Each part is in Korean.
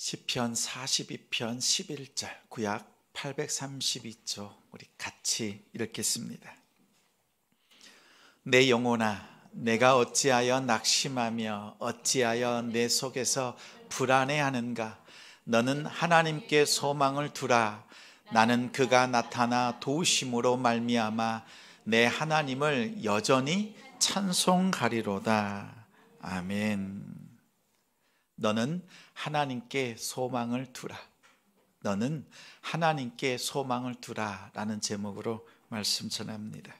시편 42편 11절 구약 832조 우리 같이 읽겠습니다. 내 영혼아, 내가 어찌하여 낙심하며 어찌하여 내 속에서 불안해하는가? 너는 하나님께 소망을 두라. 나는 그가 나타나 도우심으로 말미암아 내 하나님을 여전히 찬송하리로다. 아멘. 너는 하나님께 소망을 두라. 너는 하나님께 소망을 두라 라는 제목으로 말씀 전합니다.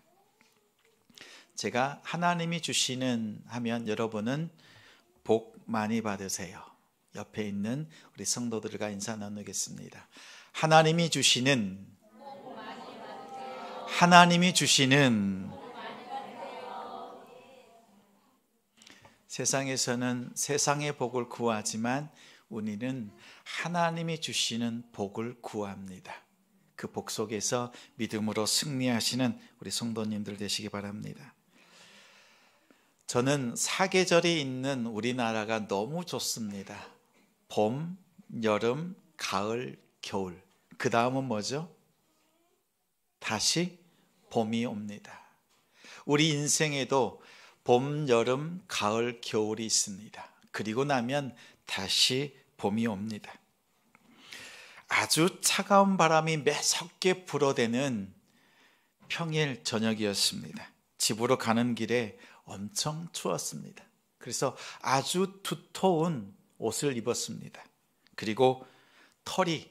제가 하나님이 주시는 하면 여러분은 복 많이 받으세요. 옆에 있는 우리 성도들과 인사 나누겠습니다. 하나님이 주시는 세상에서는 세상의 복을 구하지만 우리는 하나님이 주시는 복을 구합니다. 그 복 속에서 믿음으로 승리하시는 우리 성도님들 되시기 바랍니다. 저는 사계절이 있는 우리나라가 너무 좋습니다. 봄, 여름, 가을, 겨울. 그 다음은 뭐죠? 다시 봄이 옵니다. 우리 인생에도 봄, 여름, 가을, 겨울이 있습니다. 그리고 나면 다시 봄이 옵니다. 아주 차가운 바람이 매섭게 불어대는 평일 저녁이었습니다. 집으로 가는 길에 엄청 추웠습니다. 그래서 아주 두터운 옷을 입었습니다. 그리고 털이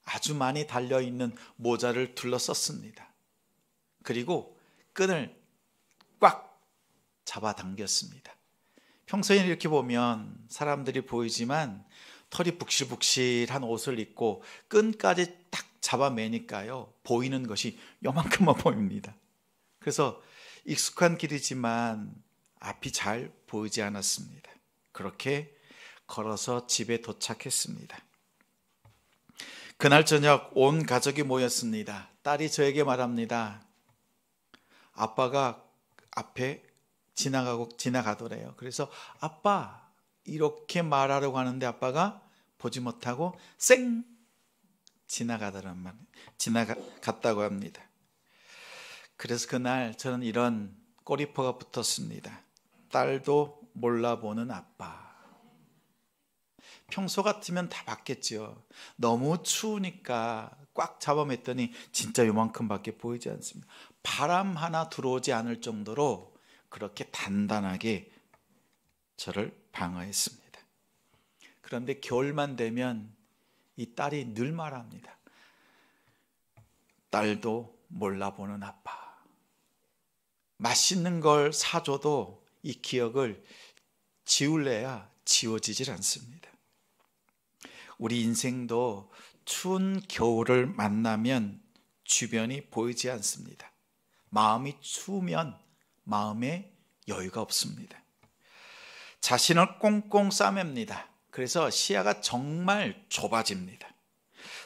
아주 많이 달려있는 모자를 둘러썼습니다. 그리고 끈을 꽉 잡아당겼습니다. 평소에는 이렇게 보면 사람들이 보이지만 털이 북실북실한 옷을 입고 끈까지 딱 잡아매니까요, 보이는 것이 요만큼만 보입니다. 그래서 익숙한 길이지만 앞이 잘 보이지 않았습니다. 그렇게 걸어서 집에 도착했습니다. 그날 저녁 온 가족이 모였습니다. 딸이 저에게 말합니다. 아빠가 앞에 지나가더래요. 그래서 아빠 이렇게 말하려고 하는데 아빠가 보지 못하고 쌩 지나갔다고 합니다. 그래서 그날 저는 이런 꼬리표가 붙었습니다. 딸도 몰라보는 아빠. 평소 같으면 다 봤겠죠. 너무 추우니까 꽉 잡아맸더니 진짜 요만큼밖에 보이지 않습니다. 바람 하나 들어오지 않을 정도로 그렇게 단단하게 저를 방어했습니다. 그런데 겨울만 되면 이 딸이 늘 말합니다. 딸도 몰라보는 아빠. 맛있는 걸 사줘도 이 기억을 지울래야 지워지질 않습니다. 우리 인생도 추운 겨울을 만나면 주변이 보이지 않습니다. 마음이 추우면 마음에 여유가 없습니다. 자신을 꽁꽁 싸맵니다. 그래서 시야가 정말 좁아집니다.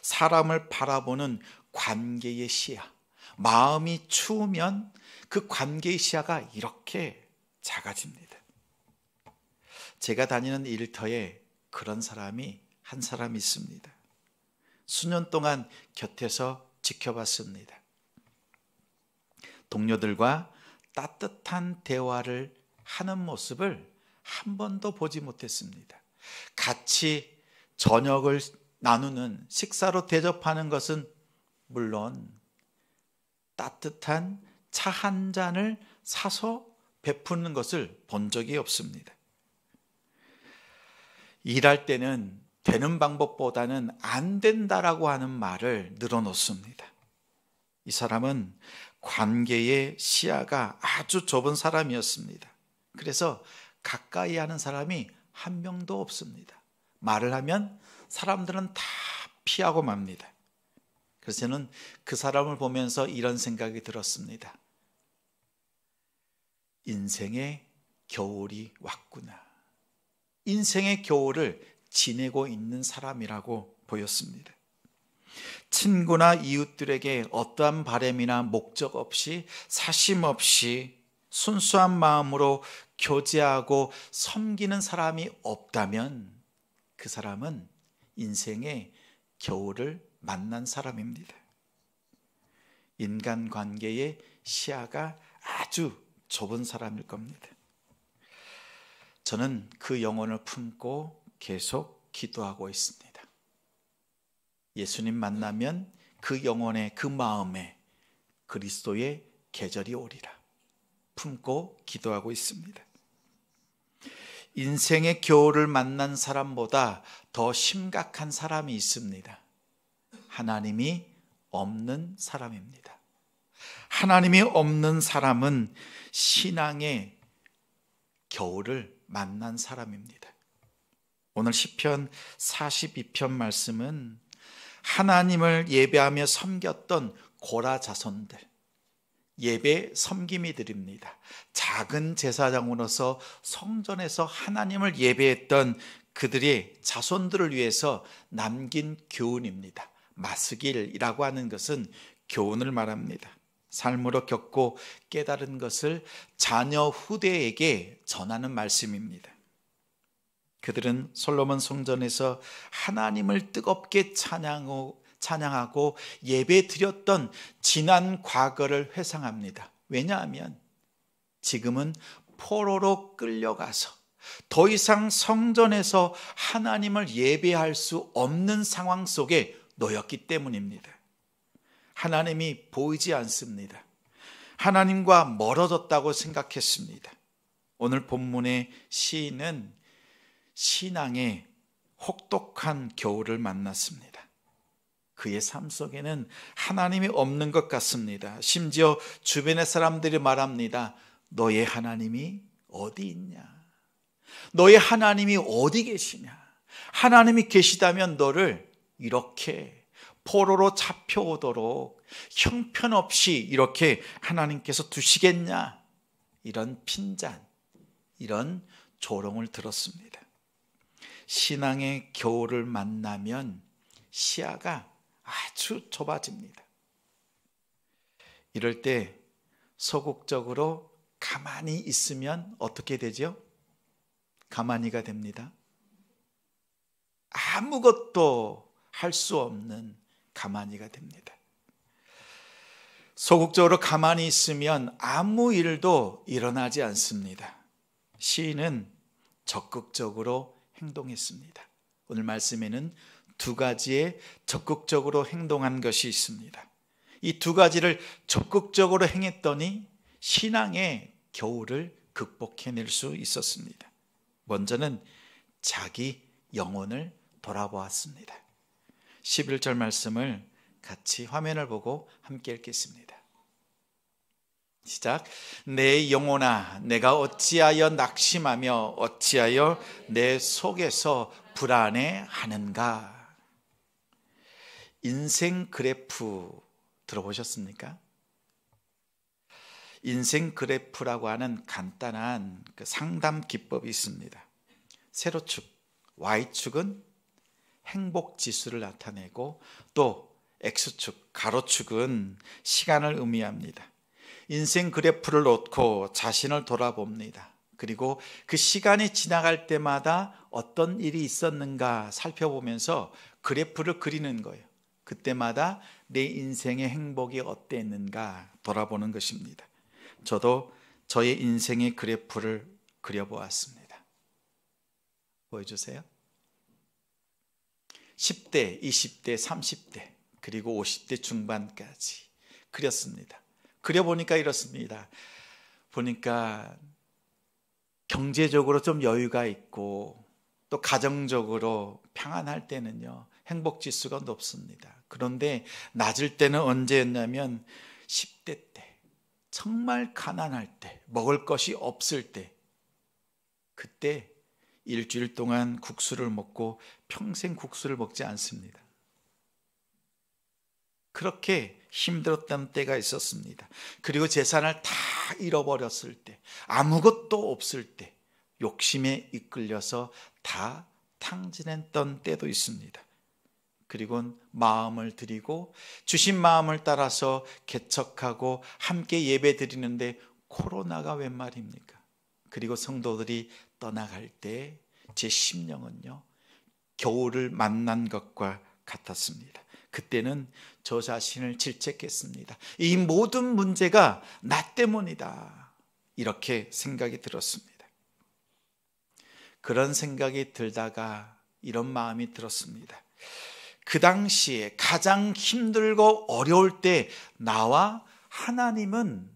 사람을 바라보는 관계의 시야. 마음이 추우면 그 관계의 시야가 이렇게 작아집니다. 제가 다니는 일터에 그런 사람이 한 사람 있습니다. 수년 동안 곁에서 지켜봤습니다. 동료들과 따뜻한 대화를 하는 모습을 한 번도 보지 못했습니다. 같이 저녁을 나누는 식사로 대접하는 것은 물론 따뜻한 차 한 잔을 사서 베푸는 것을 본 적이 없습니다. 일할 때는 되는 방법보다는 안 된다라고 하는 말을 늘어놓습니다. 이 사람은 관계의 시야가 아주 좁은 사람이었습니다. 그래서 가까이 하는 사람이 한 명도 없습니다. 말을 하면 사람들은 다 피하고 맙니다. 그래서 저는 그 사람을 보면서 이런 생각이 들었습니다. 인생의 겨울이 왔구나. 인생의 겨울을 지내고 있는 사람이라고 보였습니다. 친구나 이웃들에게 어떠한 바람이나 목적 없이 사심 없이 순수한 마음으로 교제하고 섬기는 사람이 없다면 그 사람은 인생의 겨울을 만난 사람입니다. 인간관계의 시야가 아주 좁은 사람일 겁니다. 저는 그 영혼을 품고 계속 기도하고 있습니다. 예수님 만나면 그 영혼의 그 마음에 그리스도의 계절이 오리라 품고 기도하고 있습니다. 인생의 겨울을 만난 사람보다 더 심각한 사람이 있습니다. 하나님이 없는 사람입니다. 하나님이 없는 사람은 신앙의 겨울을 만난 사람입니다. 오늘 시편 42편 말씀은 하나님을 예배하며 섬겼던 고라 자손들, 예배 섬김이들입니다. 작은 제사장으로서 성전에서 하나님을 예배했던 그들의 자손들을 위해서 남긴 교훈입니다. 마스길이라고 하는 것은 교훈을 말합니다. 삶으로 겪고 깨달은 것을 자녀 후대에게 전하는 말씀입니다. 그들은 솔로몬 성전에서 하나님을 뜨겁게 찬양하고 예배 드렸던 지난 과거를 회상합니다. 왜냐하면 지금은 포로로 끌려가서 더 이상 성전에서 하나님을 예배할 수 없는 상황 속에 놓였기 때문입니다. 하나님이 보이지 않습니다. 하나님과 멀어졌다고 생각했습니다. 오늘 본문의 시인은 신앙의 혹독한 겨울을 만났습니다. 그의 삶 속에는 하나님이 없는 것 같습니다. 심지어 주변의 사람들이 말합니다. 너의 하나님이 어디 있냐? 너의 하나님이 어디 계시냐? 하나님이 계시다면 너를 이렇게 포로로 잡혀오도록 형편없이 이렇게 하나님께서 두시겠냐? 이런 핀잔, 이런 조롱을 들었습니다. 신앙의 겨울을 만나면 시야가 아주 좁아집니다. 이럴 때 소극적으로 가만히 있으면 어떻게 되죠? 가만히가 됩니다. 아무것도 할 수 없는 가만히가 됩니다. 소극적으로 가만히 있으면 아무 일도 일어나지 않습니다. 시인은 적극적으로 행동했습니다. 오늘 말씀에는 두 가지의 적극적으로 행동한 것이 있습니다. 이 두 가지를 적극적으로 행했더니 신앙의 겨울을 극복해낼 수 있었습니다. 먼저는 자기 영혼을 돌아보았습니다. 11절 말씀을 같이 화면을 보고 함께 읽겠습니다. 시작. 내 영혼아, 내가 어찌하여 낙심하며 어찌하여 내 속에서 불안해하는가? 인생 그래프 들어보셨습니까? 인생 그래프라고 하는 간단한 그 상담 기법이 있습니다. 세로축, Y축은 행복 지수를 나타내고 또 X축, 가로축은 시간을 의미합니다. 인생 그래프를 놓고 자신을 돌아봅니다. 그리고 그 시간이 지나갈 때마다 어떤 일이 있었는가 살펴보면서 그래프를 그리는 거예요. 그때마다 내 인생의 행복이 어땠는가 돌아보는 것입니다. 저도 저의 인생의 그래프를 그려보았습니다. 보여주세요. 10대, 20대, 30대, 그리고 50대 중반까지 그렸습니다. 그려보니까 이렇습니다. 보니까 경제적으로 좀 여유가 있고 또 가정적으로 평안할 때는요, 행복지수가 높습니다. 그런데 낮을 때는 언제였냐면 10대 때, 정말 가난할 때, 먹을 것이 없을 때, 그때 일주일 동안 국수를 먹고 평생 국수를 먹지 않습니다. 그렇게 힘들었던 때가 있었습니다. 그리고 재산을 다 잃어버렸을 때, 아무것도 없을 때 욕심에 이끌려서 다 탕진했던 때도 있습니다. 그리고 마음을 드리고 주신 마음을 따라서 개척하고 함께 예배 드리는데 코로나가 웬 말입니까? 그리고 성도들이 떠나갈 때 제 심령은요, 겨울을 만난 것과 같았습니다. 그때는 저 자신을 질책했습니다. 이 모든 문제가 나 때문이다, 이렇게 생각이 들었습니다. 그런 생각이 들다가 이런 마음이 들었습니다. 그 당시에 가장 힘들고 어려울 때 나와 하나님은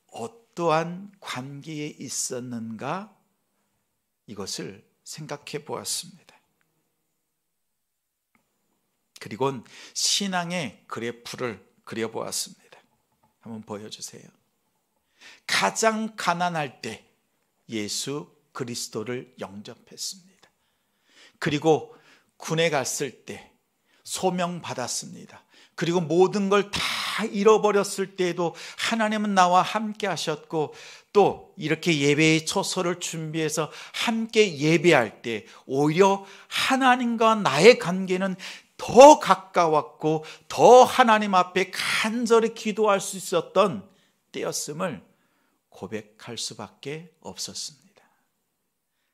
어떠한 관계에 있었는가, 이것을 생각해 보았습니다. 그리고 신앙의 그래프를 그려보았습니다. 한번 보여주세요. 가장 가난할 때 예수 그리스도를 영접했습니다. 그리고 군에 갔을 때 소명받았습니다. 그리고 모든 걸 다 잃어버렸을 때에도 하나님은 나와 함께 하셨고, 또 이렇게 예배의 초소를 준비해서 함께 예배할 때 오히려 하나님과 나의 관계는 더 가까웠고 더 하나님 앞에 간절히 기도할 수 있었던 때였음을 고백할 수밖에 없었습니다.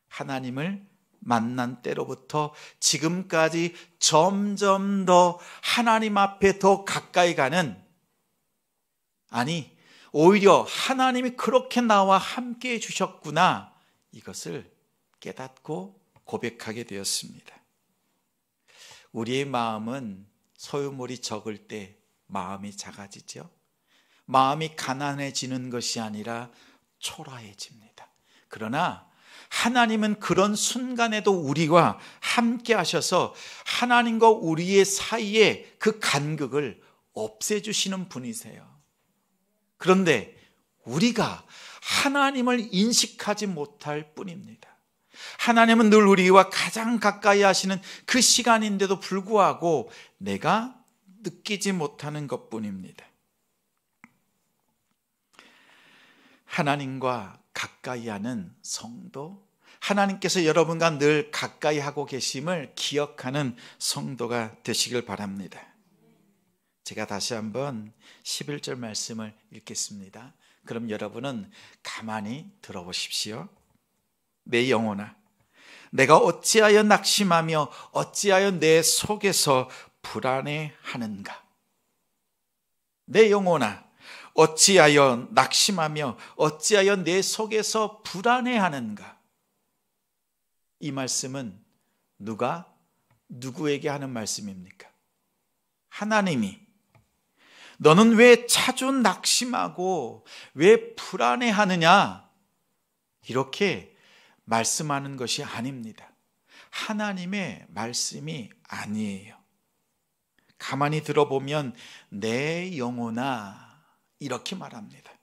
하나님을 만난 때로부터 지금까지 점점 더 하나님 앞에 더 가까이 가는, 아니 오히려 하나님이 그렇게 나와 함께 해주셨구나, 이것을 깨닫고 고백하게 되었습니다. 우리의 마음은 소유물이 적을 때 마음이 작아지죠. 마음이 가난해지는 것이 아니라 초라해집니다. 그러나 하나님은 그런 순간에도 우리와 함께 하셔서 하나님과 우리의 사이에 그 간극을 없애주시는 분이세요. 그런데 우리가 하나님을 인식하지 못할 뿐입니다. 하나님은 늘 우리와 가장 가까이 하시는 그 시간인데도 불구하고 내가 느끼지 못하는 것뿐입니다. 하나님과 가까이 하는 성도, 하나님께서 여러분과 늘 가까이 하고 계심을 기억하는 성도가 되시길 바랍니다. 제가 다시 한번 11절 말씀을 읽겠습니다. 그럼 여러분은 가만히 들어보십시오. 내 영혼아, 내가 어찌하여 낙심하며 어찌하여 내 속에서 불안해하는가? 내 영혼아, 어찌하여 낙심하며 어찌하여 내 속에서 불안해하는가? 이 말씀은 누가 누구에게 하는 말씀입니까? 하나님이 너는 왜 자주 낙심하고 왜 불안해하느냐, 이렇게 말씀하는 것이 아닙니다. 하나님의 말씀이 아니에요. 가만히 들어보면 내 영혼아, 이렇게 말합니다.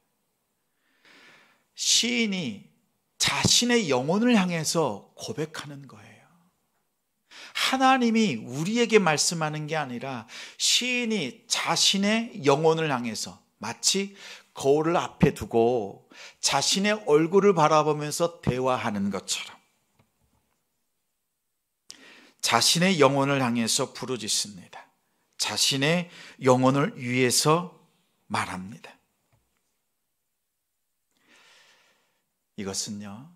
시인이 자신의 영혼을 향해서 고백하는 거예요. 하나님이 우리에게 말씀하는 게 아니라 시인이 자신의 영혼을 향해서, 마치 거울을 앞에 두고 자신의 얼굴을 바라보면서 대화하는 것처럼 자신의 영혼을 향해서 부르짖습니다. 자신의 영혼을 위해서 말합니다. 이것은요,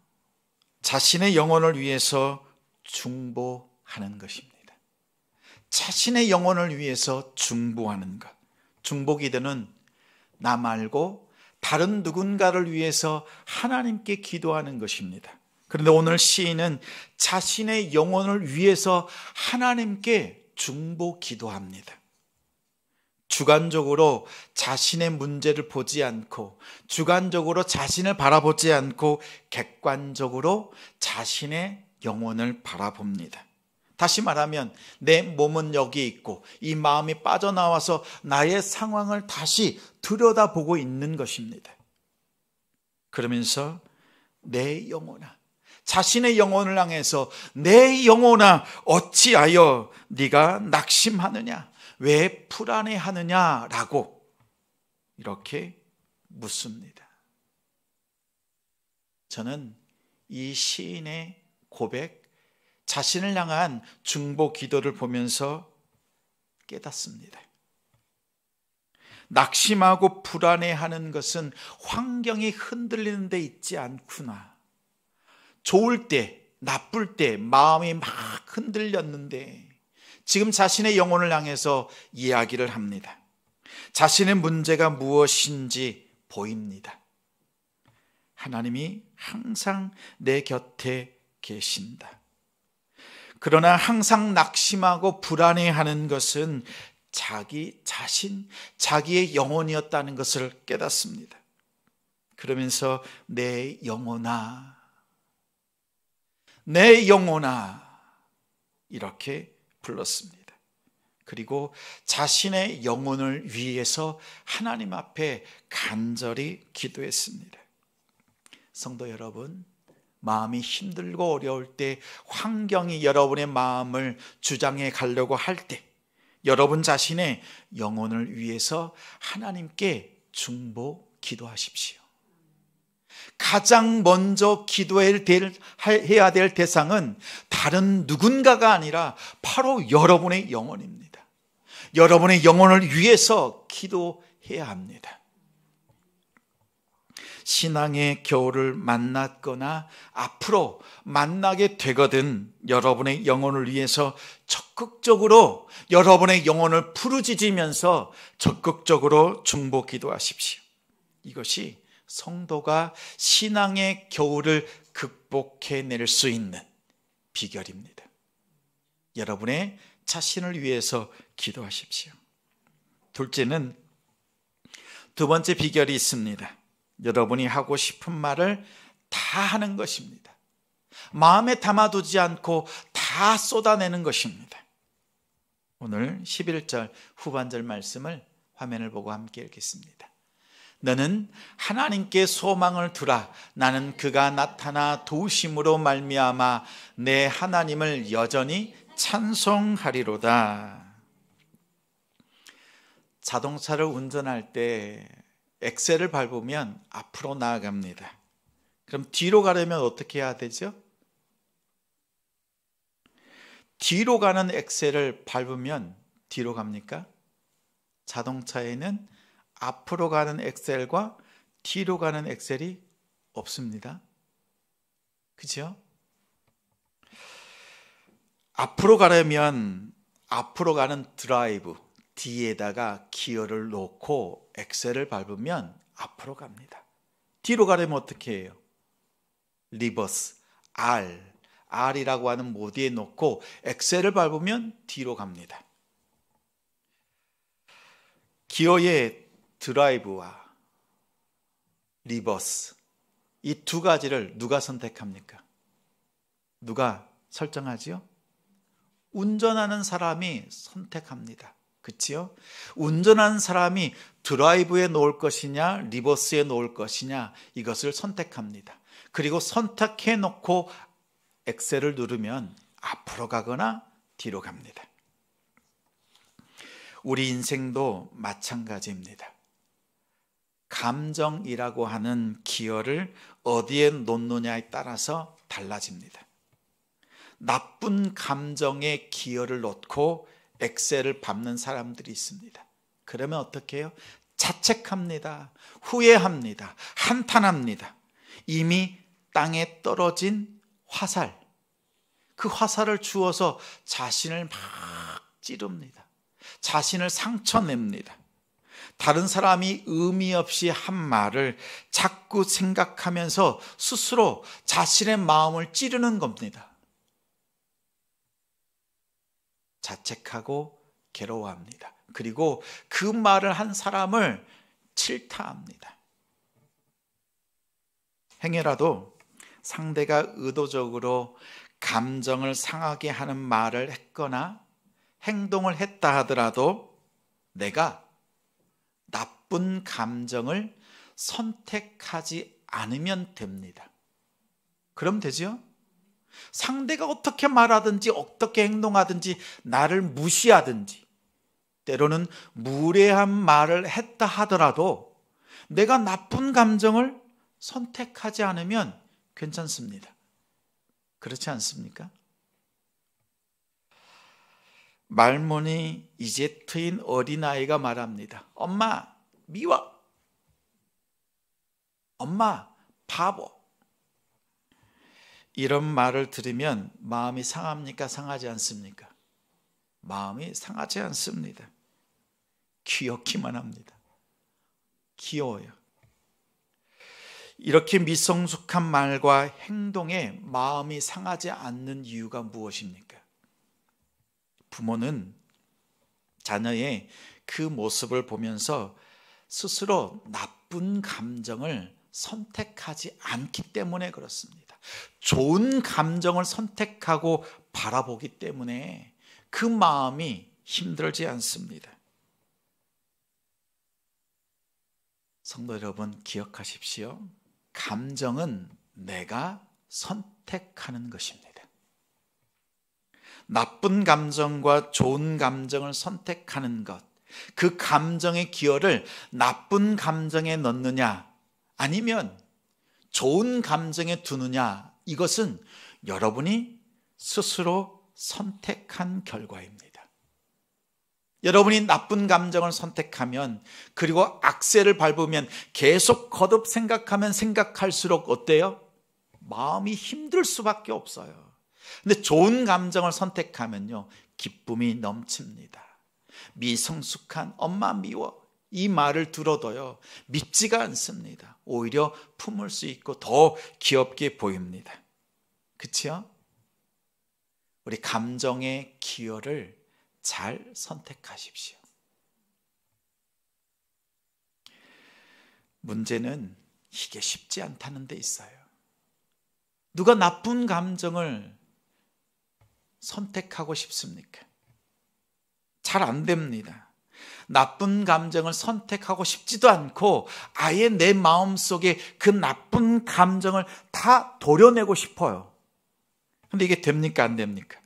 자신의 영혼을 위해서 중보하는 것입니다. 자신의 영혼을 위해서 중보하는 것. 중보기도는 나 말고 다른 누군가를 위해서 하나님께 기도하는 것입니다. 그런데 오늘 시인은 자신의 영혼을 위해서 하나님께 중보 기도합니다. 주관적으로 자신의 문제를 보지 않고, 주관적으로 자신을 바라보지 않고 객관적으로 자신의 영혼을 바라봅니다. 다시 말하면 내 몸은 여기 있고 이 마음이 빠져나와서 나의 상황을 다시 들여다보고 있는 것입니다. 그러면서 내 영혼아, 자신의 영혼을 향해서 내 영혼아 어찌하여 네가 낙심하느냐, 왜 불안해하느냐라고 이렇게 묻습니다. 저는 이 시인의 고백, 자신을 향한 중보 기도를 보면서 깨닫습니다. 낙심하고 불안해하는 것은 환경이 흔들리는 데 있지 않구나. 좋을 때 나쁠 때 마음이 막 흔들렸는데 지금 자신의 영혼을 향해서 이야기를 합니다. 자신의 문제가 무엇인지 보입니다. 하나님이 항상 내 곁에 계신다. 그러나 항상 낙심하고 불안해하는 것은 자기 자신, 자기의 영혼이었다는 것을 깨닫습니다. 그러면서 내 영혼아, 내 영혼아 이렇게 불렀습니다. 그리고 자신의 영혼을 위해서 하나님 앞에 간절히 기도했습니다. 성도 여러분, 마음이 힘들고 어려울 때, 환경이 여러분의 마음을 주장해 가려고 할 때, 여러분 자신의 영혼을 위해서 하나님께 중보 기도하십시오. 가장 먼저 기도해야 될 대상은 다른 누군가가 아니라 바로 여러분의 영혼입니다. 여러분의 영혼을 위해서 기도해야 합니다. 신앙의 겨울을 만났거나 앞으로 만나게 되거든 여러분의 영혼을 위해서 적극적으로 여러분의 영혼을 부르짖으면서 적극적으로 중보 기도하십시오. 이것이 성도가 신앙의 겨울을 극복해낼 수 있는 비결입니다. 여러분의 자신을 위해서 기도하십시오. 둘째는, 두 번째 비결이 있습니다. 여러분이 하고 싶은 말을 다 하는 것입니다. 마음에 담아두지 않고 다 쏟아내는 것입니다. 오늘 11절 후반절 말씀을 화면을 보고 함께 읽겠습니다. 너는 하나님께 소망을 두라. 나는 그가 나타나 도우심으로 말미암아 내 하나님을 여전히 찬송하리로다. 자동차를 운전할 때 엑셀을 밟으면 앞으로 나아갑니다. 그럼 뒤로 가려면 어떻게 해야 되죠? 뒤로 가는 엑셀을 밟으면 뒤로 갑니까? 자동차에는 앞으로 가는 엑셀과 뒤로 가는 엑셀이 없습니다. 그죠? 앞으로 가려면 앞으로 가는 드라이브 D에다가 기어를 놓고 엑셀을 밟으면 앞으로 갑니다. 뒤로 가려면 어떻게 해요? 리버스, R이라고 하는 모드에 놓고 엑셀을 밟으면 뒤로 갑니다. 기어의 드라이브와 리버스, 이 두 가지를 누가 선택합니까? 누가 설정하지요? 운전하는 사람이 선택합니다. 그치요? 운전하는 사람이 드라이브에 놓을 것이냐 리버스에 놓을 것이냐 이것을 선택합니다. 그리고 선택해 놓고 엑셀을 누르면 앞으로 가거나 뒤로 갑니다. 우리 인생도 마찬가지입니다. 감정이라고 하는 기어를 어디에 놓느냐에 따라서 달라집니다. 나쁜 감정에 기어를 놓고 엑셀을 밟는 사람들이 있습니다. 그러면 어떻게 해요? 자책합니다. 후회합니다. 한탄합니다. 이미 땅에 떨어진 화살, 그 화살을 주워서 자신을 막 찌릅니다. 자신을 상처냅니다. 다른 사람이 의미 없이 한 말을 자꾸 생각하면서 스스로 자신의 마음을 찌르는 겁니다. 자책하고 괴로워합니다. 그리고 그 말을 한 사람을 질타합니다. 행여라도 상대가 의도적으로 감정을 상하게 하는 말을 했거나 행동을 했다 하더라도 내가 나쁜 감정을 선택하지 않으면 됩니다. 그럼 되죠? 상대가 어떻게 말하든지 어떻게 행동하든지 나를 무시하든지 때로는 무례한 말을 했다 하더라도 내가 나쁜 감정을 선택하지 않으면 괜찮습니다. 그렇지 않습니까? 말문이 이제 트인 어린아이가 말합니다. 엄마 미워. 엄마 바보. 이런 말을 들으면 마음이 상합니까? 상하지 않습니까? 마음이 상하지 않습니다. 귀엽기만 합니다. 귀여워요. 이렇게 미성숙한 말과 행동에 마음이 상하지 않는 이유가 무엇입니까? 부모는 자녀의 그 모습을 보면서 스스로 나쁜 감정을 선택하지 않기 때문에 그렇습니다. 좋은 감정을 선택하고 바라보기 때문에 그 마음이 힘들지 않습니다. 성도 여러분, 기억하십시오. 감정은 내가 선택하는 것입니다. 나쁜 감정과 좋은 감정을 선택하는 것, 그 감정의 기여를 나쁜 감정에 넣느냐 아니면 좋은 감정에 두느냐, 이것은 여러분이 스스로 선택한 결과입니다. 여러분이 나쁜 감정을 선택하면, 그리고 악세를 밟으면 계속 거듭 생각하면 생각할수록 어때요? 마음이 힘들 수밖에 없어요. 근데 좋은 감정을 선택하면요, 기쁨이 넘칩니다. 미성숙한 엄마 미워, 이 말을 들어도요 밉지가 않습니다. 오히려 품을 수 있고 더 귀엽게 보입니다. 그렇죠? 우리 감정의 기여를 잘 선택하십시오. 문제는 이게 쉽지 않다는 데 있어요. 누가 나쁜 감정을 선택하고 싶습니까? 잘 안 됩니다. 나쁜 감정을 선택하고 싶지도 않고 아예 내 마음속에 그 나쁜 감정을 다 도려내고 싶어요. 근데 이게 됩니까? 안 됩니까?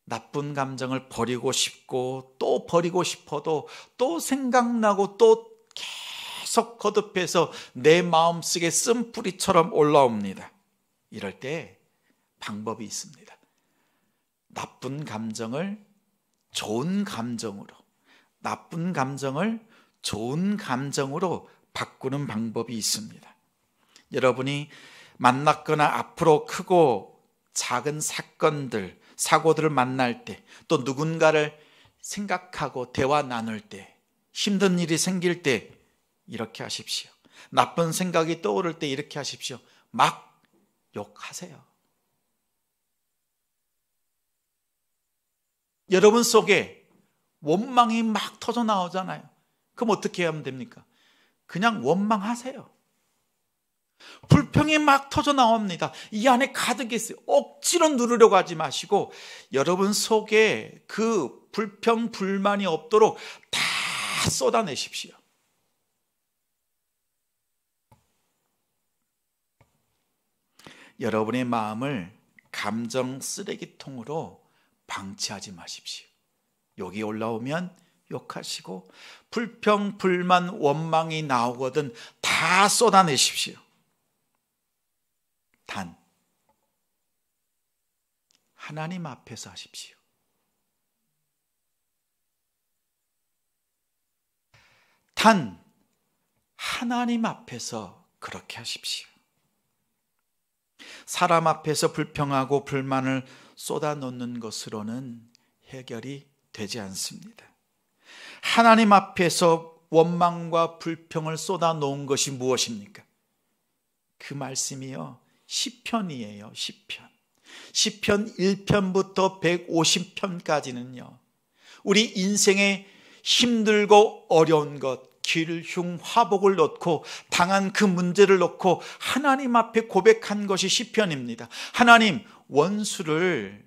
나쁜 감정을 버리고 싶고 또 버리고 싶어도 또 생각나고 또 계속 거듭해서 내 마음속에 쓴뿌리처럼 올라옵니다. 이럴 때 방법이 있습니다. 나쁜 감정을 좋은 감정으로, 나쁜 감정을 좋은 감정으로 바꾸는 방법이 있습니다. 여러분이 만났거나 앞으로 크고 작은 사건들, 사고들을 만날 때, 또 누군가를 생각하고 대화 나눌 때, 힘든 일이 생길 때 이렇게 하십시오. 나쁜 생각이 떠오를 때 이렇게 하십시오. 막 욕하세요. 여러분 속에 원망이 막 터져 나오잖아요. 그럼 어떻게 하면 됩니까? 그냥 원망하세요. 불평이 막 터져 나옵니다. 이 안에 가득 있어요. 억지로 누르려고 하지 마시고 여러분 속에 그 불평, 불만이 없도록 다 쏟아내십시오. 여러분의 마음을 감정 쓰레기통으로 방치하지 마십시오. 여기 올라오면 욕하시고 불평, 불만, 원망이 나오거든 다 쏟아내십시오. 단 하나님 앞에서 하십시오. 단 하나님 앞에서 그렇게 하십시오. 사람 앞에서 불평하고 불만을 쏟아놓는 것으로는 해결이 되지 않습니다. 하나님 앞에서 원망과 불평을 쏟아놓은 것이 무엇입니까? 그 말씀이요, 시편이에요. 시편 1편부터 150편까지는요 우리 인생의 힘들고 어려운 것, 길흉, 화복을 놓고 당한 그 문제를 놓고 하나님 앞에 고백한 것이 시편입니다. 하나님, 원수를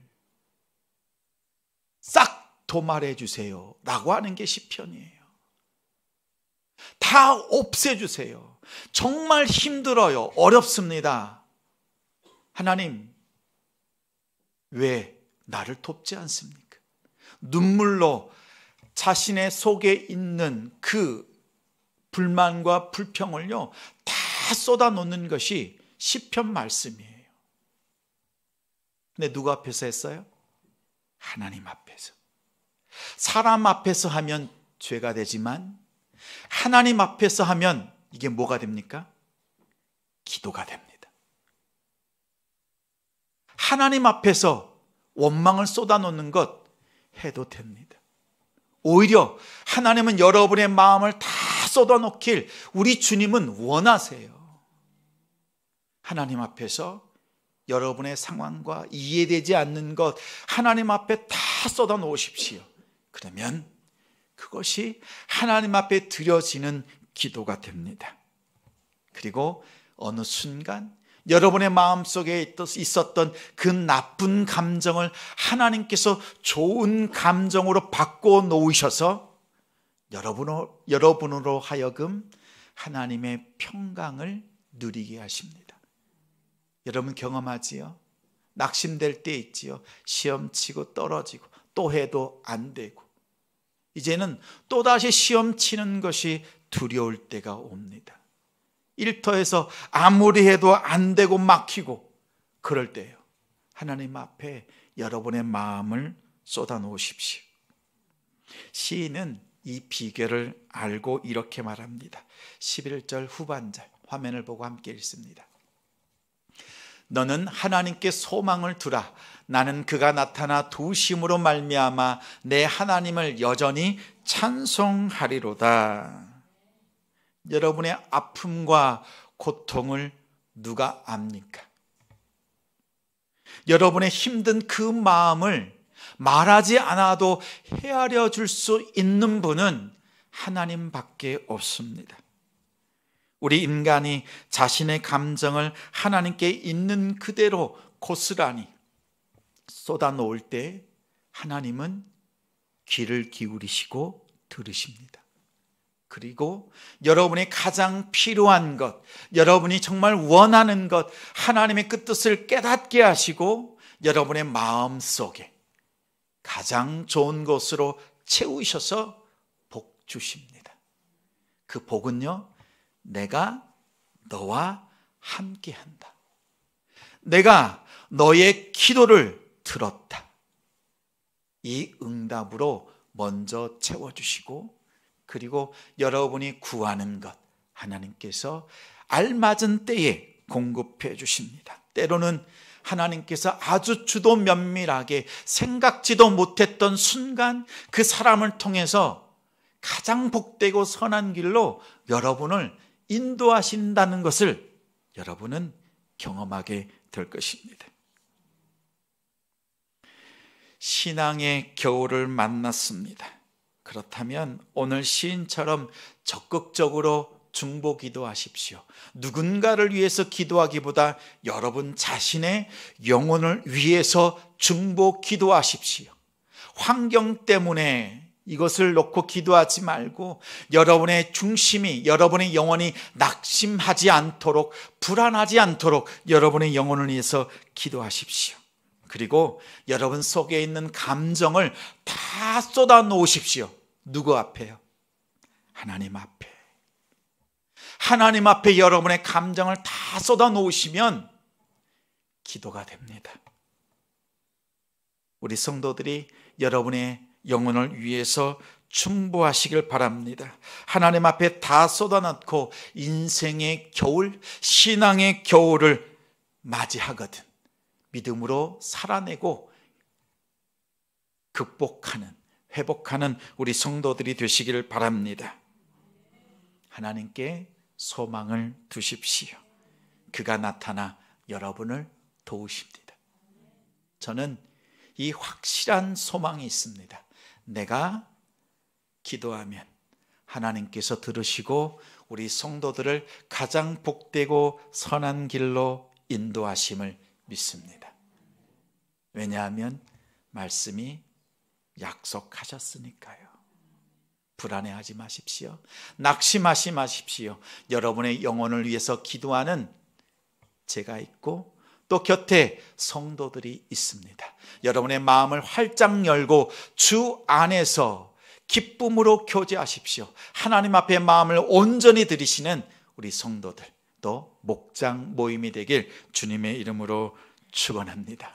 싹 도말해 주세요 라고 하는 게 시편이에요. 다 없애주세요. 정말 힘들어요. 어렵습니다. 하나님, 왜 나를 돕지 않습니까? 눈물로 자신의 속에 있는 그 불만과 불평을요 다 쏟아놓는 것이 시편 말씀이에요. 근데 누구 앞에서 했어요? 하나님 앞에서. 사람 앞에서 하면 죄가 되지만 하나님 앞에서 하면 이게 뭐가 됩니까? 기도가 됩니다. 하나님 앞에서 원망을 쏟아놓는 것 해도 됩니다. 오히려 하나님은 여러분의 마음을 다 쏟아놓길 우리 주님은 원하세요. 하나님 앞에서 여러분의 상황과 이해되지 않는 것 하나님 앞에 다 쏟아놓으십시오. 그러면 그것이 하나님 앞에 드려지는 기도가 됩니다. 그리고 어느 순간 여러분의 마음속에 있었던 그 나쁜 감정을 하나님께서 좋은 감정으로 바꿔 놓으셔서 여러분으로 하여금 하나님의 평강을 누리게 하십니다. 여러분 경험하지요? 낙심될 때 있지요. 시험 치고 떨어지고 또 해도 안 되고 이제는 또다시 시험 치는 것이 두려울 때가 옵니다. 일터에서 아무리 해도 안 되고 막히고 그럴 때요. 하나님 앞에 여러분의 마음을 쏟아 놓으십시오. 시인은 이 비결을 알고 이렇게 말합니다. 11절 후반절 화면을 보고 함께 읽습니다. 너는 하나님께 소망을 두라. 나는 그가 나타나 도우심으로 말미암아 내 하나님을 여전히 찬송하리로다. 여러분의 아픔과 고통을 누가 압니까? 여러분의 힘든 그 마음을 말하지 않아도 헤아려 줄 수 있는 분은 하나님밖에 없습니다. 우리 인간이 자신의 감정을 하나님께 있는 그대로 고스란히 쏟아놓을 때 하나님은 귀를 기울이시고 들으십니다. 그리고 여러분이 가장 필요한 것, 여러분이 정말 원하는 것, 하나님의 그 뜻을 깨닫게 하시고 여러분의 마음 속에 가장 좋은 것으로 채우셔서 복 주십니다. 그 복은요, 내가 너와 함께한다. 내가 너의 기도를 들었다. 이 응답으로 먼저 채워주시고 그리고 여러분이 구하는 것 하나님께서 알맞은 때에 공급해 주십니다. 때로는 하나님께서 아주 주도 면밀하게 생각지도 못했던 순간 그 사람을 통해서 가장 복되고 선한 길로 여러분을 인도하신다는 것을 여러분은 경험하게 될 것입니다. 신앙의 겨울을 만났습니다. 그렇다면 오늘 시인처럼 적극적으로 중보 기도하십시오. 누군가를 위해서 기도하기보다 여러분 자신의 영혼을 위해서 중보 기도하십시오. 환경 때문에 이것을 놓고 기도하지 말고 여러분의 중심이, 여러분의 영혼이 낙심하지 않도록, 불안하지 않도록 여러분의 영혼을 위해서 기도하십시오. 그리고 여러분 속에 있는 감정을 다 쏟아 놓으십시오. 누구 앞에요? 하나님 앞에. 하나님 앞에 여러분의 감정을 다 쏟아 놓으시면 기도가 됩니다. 우리 성도들이 여러분의 영혼을 위해서 충보하시길 바랍니다. 하나님 앞에 다 쏟아놓고 인생의 겨울, 신앙의 겨울을 맞이하거든 믿음으로 살아내고 극복하는, 회복하는 우리 성도들이 되시기를 바랍니다. 하나님께 소망을 두십시오. 그가 나타나 여러분을 도우십니다. 저는 이 확실한 소망이 있습니다. 내가 기도하면 하나님께서 들으시고 우리 성도들을 가장 복되고 선한 길로 인도하심을 믿습니다. 왜냐하면 말씀이 약속하셨으니까요. 불안해하지 마십시오. 낙심하지 마십시오. 여러분의 영혼을 위해서 기도하는 제가 있고 또 곁에 성도들이 있습니다. 여러분의 마음을 활짝 열고 주 안에서 기쁨으로 교제하십시오. 하나님 앞에 마음을 온전히 드리시는 우리 성도들, 또 목장 모임이 되길 주님의 이름으로 축원합니다.